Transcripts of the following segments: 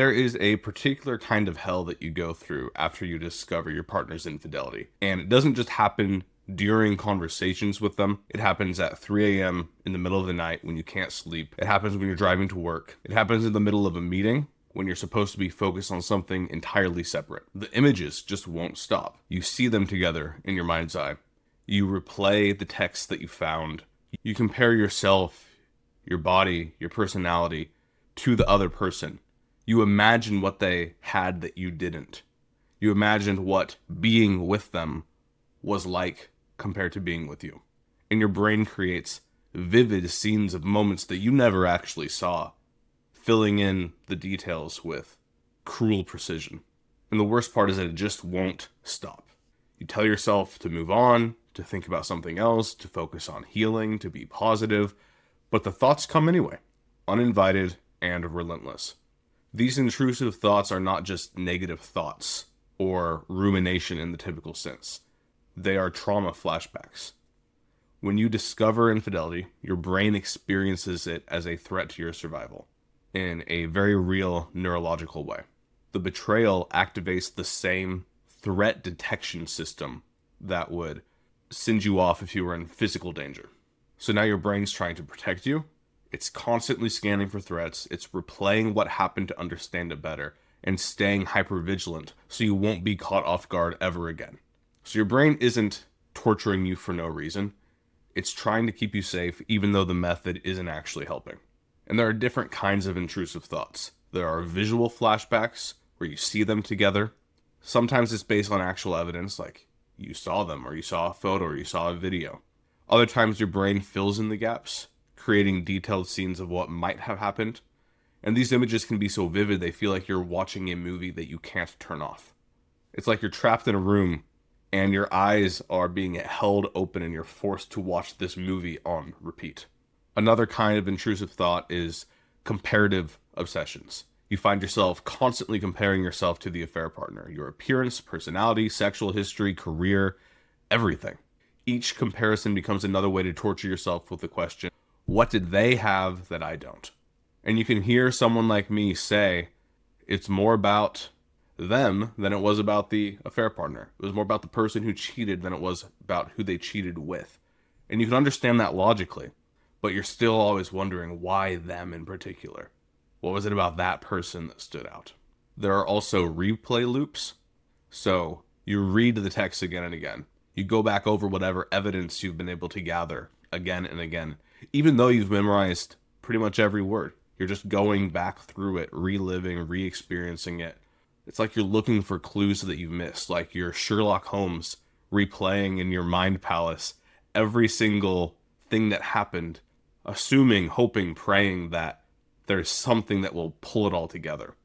There is a particular kind of hell that you go through after you discover your partner's infidelity. And it doesn't just happen during conversations with them. It happens at 3 a.m. in the middle of the night when you can't sleep. It happens when you're driving to work. It happens in the middle of a meeting when you're supposed to be focused on something entirely separate. The images just won't stop. You see them together in your mind's eye. You replay the text that you found. You compare yourself, your body, your personality to the other person. You imagine what they had that you didn't. You imagined what being with them was like compared to being with you. And your brain creates vivid scenes of moments that you never actually saw, filling in the details with cruel precision. And the worst part is that it just won't stop. You tell yourself to move on, to think about something else, to focus on healing, to be positive, but the thoughts come anyway, uninvited and relentless. These intrusive thoughts are not just negative thoughts or rumination in the typical sense. They are trauma flashbacks. When you discover infidelity, your brain experiences it as a threat to your survival in a very real neurological way. The betrayal activates the same threat detection system that would send you off if you were in physical danger. So now your brain's trying to protect you. It's constantly scanning for threats. It's replaying what happened to understand it better and staying hypervigilant so you won't be caught off guard ever again. So your brain isn't torturing you for no reason. It's trying to keep you safe even though the method isn't actually helping. And there are different kinds of intrusive thoughts. There are visual flashbacks where you see them together. Sometimes it's based on actual evidence, like you saw them or you saw a photo or you saw a video. Other times your brain fills in the gaps, creating detailed scenes of what might have happened. And these images can be so vivid they feel like you're watching a movie that you can't turn off. It's like you're trapped in a room and your eyes are being held open and you're forced to watch this movie on repeat. Another kind of intrusive thought is comparative obsessions. You find yourself constantly comparing yourself to the affair partner, your appearance, personality, sexual history, career, everything. Each comparison becomes another way to torture yourself with the question, what did they have that I don't? And you can hear someone like me say, it's more about them than it was about the affair partner. It was more about the person who cheated than it was about who they cheated with. And you can understand that logically, but you're still always wondering why them in particular. What was it about that person that stood out? There are also replay loops. So you read the text again and again. You go back over whatever evidence you've been able to gather again and again. Even though you've memorized pretty much every word, you're just going back through it, reliving, re-experiencing it. It's like you're looking for clues that you've missed, like you're Sherlock Holmes replaying in your mind palace every single thing that happened, assuming, hoping, praying that there's something that will pull it all together.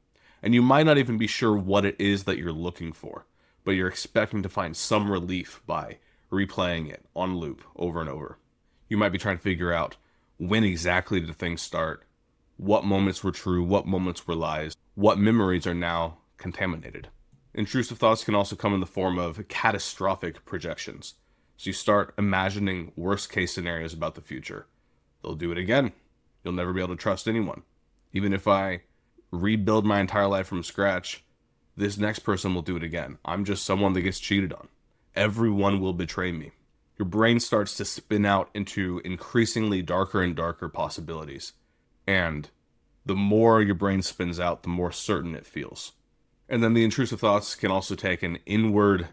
And you might not even be sure what it is that you're looking for, but you're expecting to find some relief by replaying it on loop over and over. You might be trying to figure out when exactly did things start, what moments were true, what moments were lies, what memories are now contaminated. Intrusive thoughts can also come in the form of catastrophic projections. So you start imagining worst case scenarios about the future. They'll do it again. You'll never be able to trust anyone. Even if I rebuild my entire life from scratch, this next person will do it again. I'm just someone that gets cheated on. Everyone will betray me. Your brain starts to spin out into increasingly darker and darker possibilities. And the more your brain spins out, the more certain it feels. And then the intrusive thoughts can also take an inward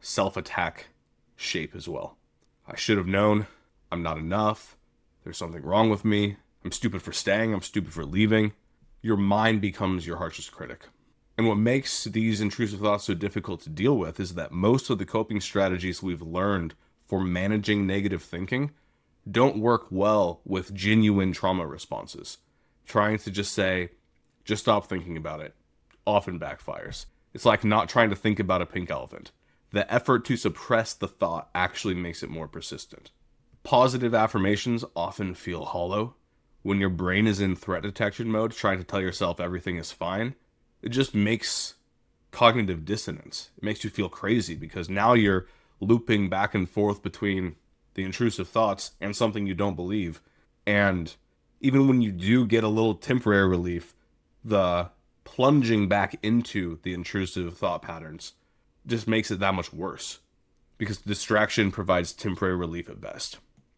self-attack shape as well. I should have known. I'm not enough. There's something wrong with me. I'm stupid for staying. I'm stupid for leaving. Your mind becomes your harshest critic. And what makes these intrusive thoughts so difficult to deal with is that most of the coping strategies we've learned for managing negative thinking don't work well with genuine trauma responses. Trying to just say, just stop thinking about it, often backfires. It's like not trying to think about a pink elephant. The effort to suppress the thought actually makes it more persistent. Positive affirmations often feel hollow. When your brain is in threat detection mode, trying to tell yourself everything is fine, it just makes cognitive dissonance. It makes you feel crazy because now you're looping back and forth between the intrusive thoughts and something you don't believe. And even when you do get a little temporary relief, the plunging back into the intrusive thought patterns just makes it that much worse, because distraction provides temporary relief at best.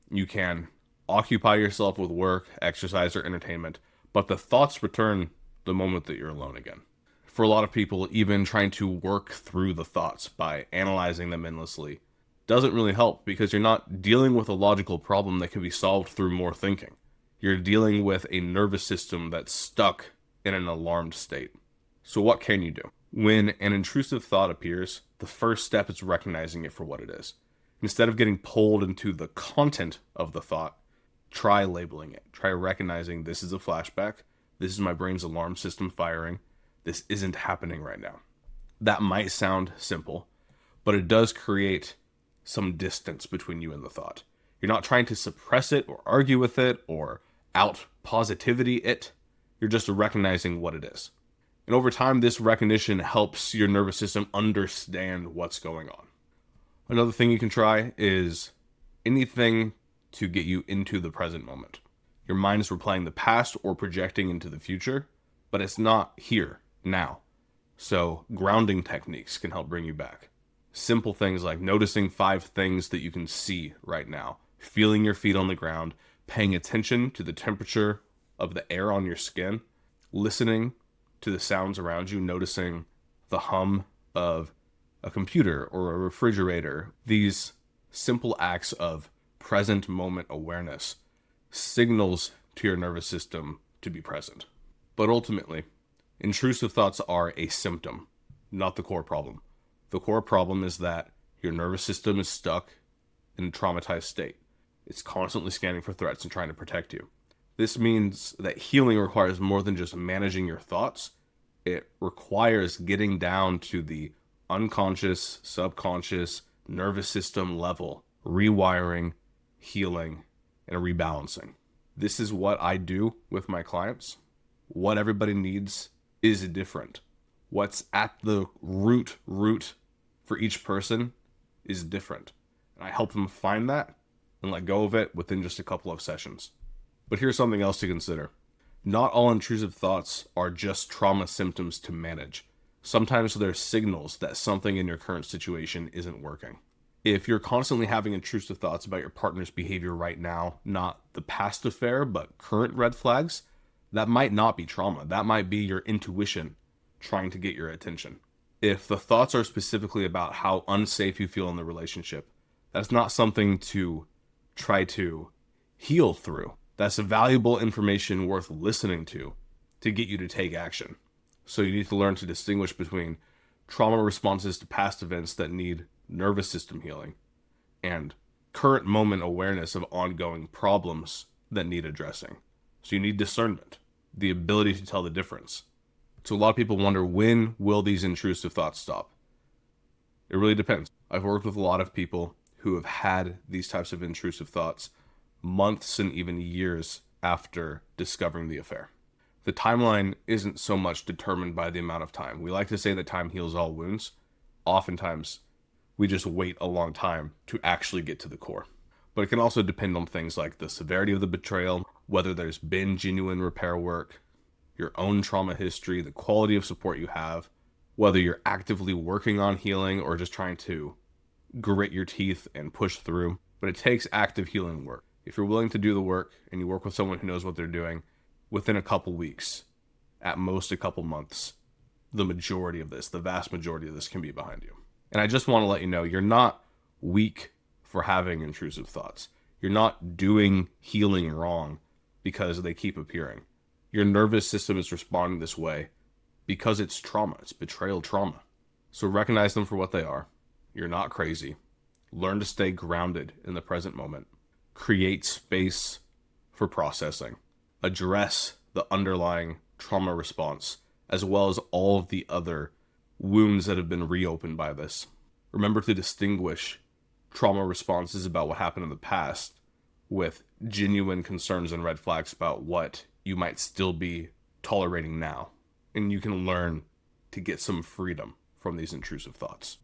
You can occupy yourself with work, exercise, or entertainment, but the thoughts return the moment that you're alone again. For a lot of people, even trying to work through the thoughts by analyzing them endlessly doesn't really help, because you're not dealing with a logical problem that can be solved through more thinking. You're dealing with a nervous system that's stuck in an alarmed state. So what can you do? When an intrusive thought appears, the first step is recognizing it for what it is. Instead of getting pulled into the content of the thought, try labeling it. Try recognizing this is a flashback. This is my brain's alarm system firing. This isn't happening right now. That might sound simple, but it does create some distance between you and the thought. You're not trying to suppress it or argue with it or out positivity it. You're just recognizing what it is. And over time, this recognition helps your nervous system understand what's going on. Another thing you can try is anything to get you into the present moment. Your mind is replaying the past or projecting into the future, but it's not here, now. So grounding techniques can help bring you back. Simple things like noticing 5 things that you can see right now, feeling your feet on the ground, paying attention to the temperature of the air on your skin, listening to the sounds around you, noticing the hum of a computer or a refrigerator. These simple acts of present moment awareness signals to your nervous system to be present. But ultimately, intrusive thoughts are a symptom, not the core problem. The core problem is that your nervous system is stuck in a traumatized state. It's constantly scanning for threats and trying to protect you. This means that healing requires more than just managing your thoughts. It requires getting down to the unconscious, subconscious, nervous system level, rewiring, healing, and rebalancing. This is what I do with my clients. What everybody needs is different. What's at the root for each person is different. And I help them find that and let go of it within just a couple of sessions. But here's something else to consider. Not all intrusive thoughts are just trauma symptoms to manage. Sometimes they're signals that something in your current situation isn't working. If you're constantly having intrusive thoughts about your partner's behavior right now, not the past affair, but current red flags, that might not be trauma. That might be your intuition trying to get your attention. If the thoughts are specifically about how unsafe you feel in the relationship, that's not something to try to heal through. That's a valuable information worth listening to get you to take action. So you need to learn to distinguish between trauma responses to past events that need nervous system healing and current moment awareness of ongoing problems that need addressing. So you need discernment, the ability to tell the difference. So a lot of people wonder, when will these intrusive thoughts stop? It really depends. I've worked with a lot of people who have had these types of intrusive thoughts months and even years after discovering the affair. The timeline isn't so much determined by the amount of time. We like to say that time heals all wounds. Oftentimes, we just wait a long time to actually get to the core. But it can also depend on things like the severity of the betrayal, whether there's been genuine repair work, your own trauma history, the quality of support you have, whether you're actively working on healing or just trying to grit your teeth and push through. But it takes active healing work. If you're willing to do the work and you work with someone who knows what they're doing, within a couple weeks, at most a couple months, the vast majority of this can be behind you. And I just want to let you know, you're not weak for having intrusive thoughts. You're not doing healing wrong because they keep appearing. Your nervous system is responding this way because it's trauma. It's betrayal trauma. So recognize them for what they are. You're not crazy. Learn to stay grounded in the present moment. Create space for processing. Address the underlying trauma response, as well as all of the other wounds that have been reopened by this. Remember to distinguish trauma responses about what happened in the past with genuine concerns and red flags about what you might still be tolerating now. And you can learn to get some freedom from these intrusive thoughts.